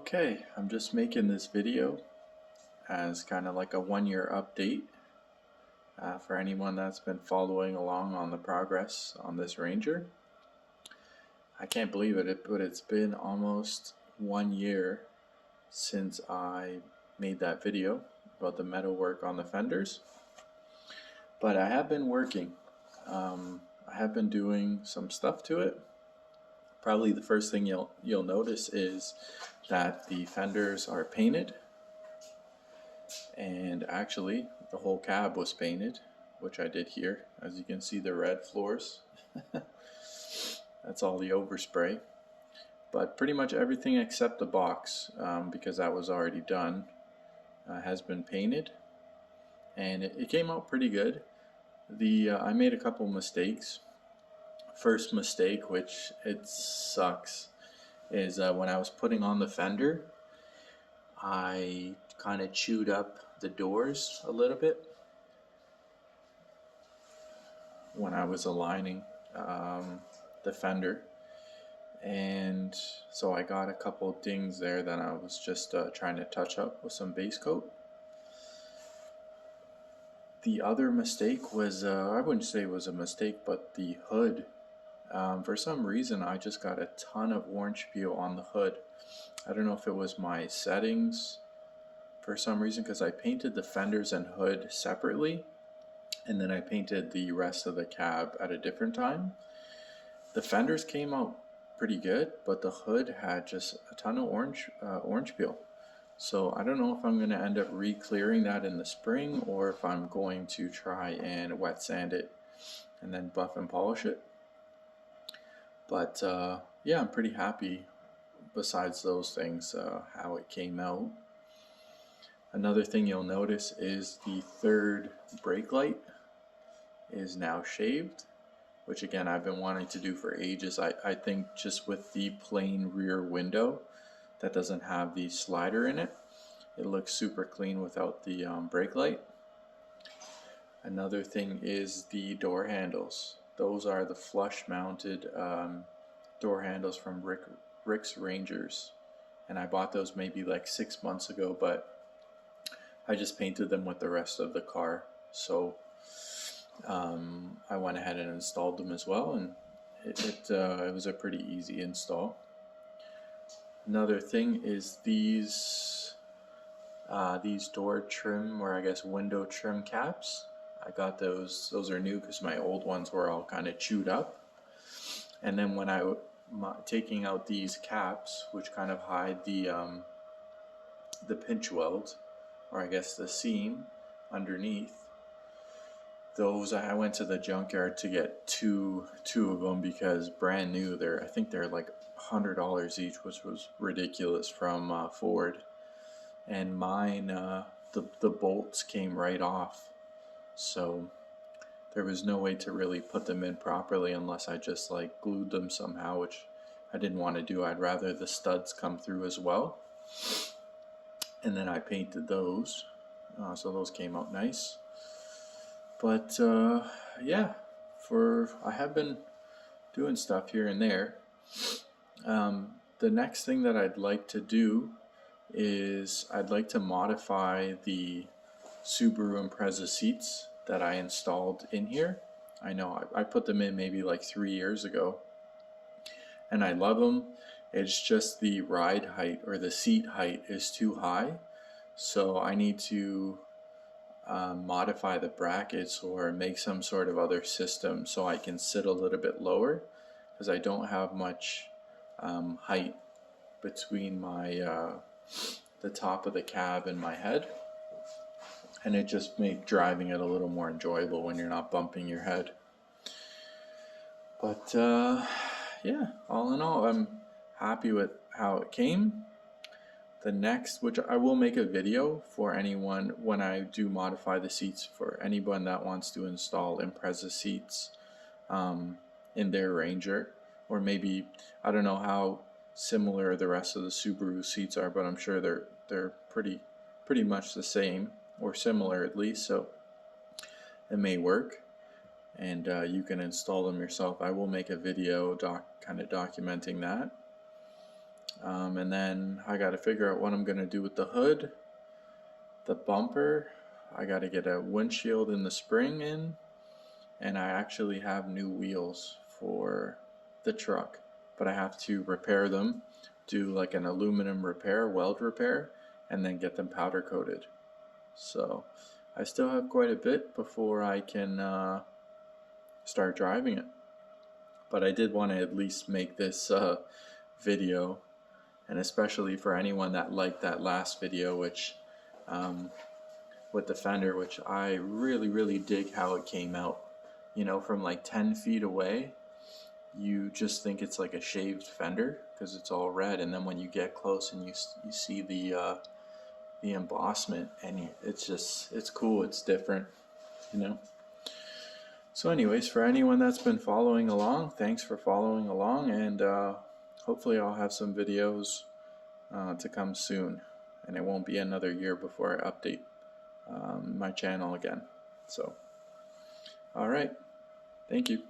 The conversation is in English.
Okay, I'm just making this video as kind of like a 1 year update for anyone that's been following along on the progress on this Ranger. I can't believe it, but it's been almost 1 year since I made that video about the metalwork on the fenders. But I have been working. I have been doing some stuff to it. Probably the first thing you'll notice is that the fenders are painted. And actually the whole cab was painted, which I did here. As you can see, the red floors. That's all the overspray, but pretty much everything except the box, because that was already done, has been painted, and it came out pretty good. I made a couple mistakes. First mistake, which it sucks, is when I was putting on the fender, I kind of chewed up the doors a little bit when I was aligning the fender, and so I got a couple dings there that I was just trying to touch up with some base coat. The other mistake was, I wouldn't say it was a mistake, but the hood. For some reason I just got a ton of orange peel on the hood. I don't know if it was my settings for some reason, because I painted the fenders and hood separately, and then I painted the rest of the cab at a different time. The fenders came out pretty good, but the hood had just a ton of orange peel. So I don't know if I'm going to end up re-clearing that in the spring, or if I'm going to try and wet sand it and then buff and polish it. But yeah, I'm pretty happy besides those things, how it came out. Another thing you'll notice is the third brake light is now shaved, which again I've been wanting to do for ages. I think just with the plain rear window that doesn't have the slider in it, it looks super clean without the brake light. Another thing is the door handles. Those are the flush mounted door handles from Rick's Rangers, and I bought those maybe like 6 months ago, but I just painted them with the rest of the car. So I went ahead and installed them as well, and it was a pretty easy install. Another thing is these door trim, or I guess window trim caps. I got those. Those are new because my old ones were all kind of chewed up. And then when taking out these caps, which kind of hide the pinch weld, or I guess the seam underneath, those I went to the junkyard to get two of them, because brand new, I think they're like $100 each, which was ridiculous, from Ford. And mine, the bolts came right off, so there was no way to really put them in properly unless I just like glued them somehow, which I didn't want to do. I'd rather the studs come through as well. And then I painted those, so those came out nice. But yeah, I have been doing stuff here and there. The next thing that I'd like to do is I'd like to modify the Subaru Impreza seats that I installed in here. I know I put them in maybe like 3 years ago, and I love them. It's just the ride height, or the seat height, is too high, so I need to modify the brackets or make some sort of other system so I can sit a little bit lower, because I don't have much height between the top of the cab and my head, and it just makes driving it a little more enjoyable when you're not bumping your head. But yeah, all in all, I'm happy with how it came. The next, which I will make a video for anyone when I do modify the seats, for anyone that wants to install Impreza seats in their Ranger, or maybe, I don't know how similar the rest of the Subaru seats are, but I'm sure they're pretty much the same, or similar at least, so it may work, and you can install them yourself. I will make a video kind of documenting that. And then I got to figure out what I'm going to do with the hood, the bumper. I got to get a windshield in the spring in, and I actually have new wheels for the truck, but I have to repair them, do like an aluminum repair, weld repair, and then get them powder coated. So I still have quite a bit before I can start driving it. But I did want to at least make this video, and especially for anyone that liked that last video, which with the fender, which I really dig how it came out. You know, from like 10 feet away, you just think it's like a shaved fender because it's all red, and then when you get close and you see the embossment, and it's cool, it's different, you know. So anyways, for anyone that's been following along, thanks for following along, and hopefully I'll have some videos to come soon, and it won't be another year before I update my channel again. So alright, thank you.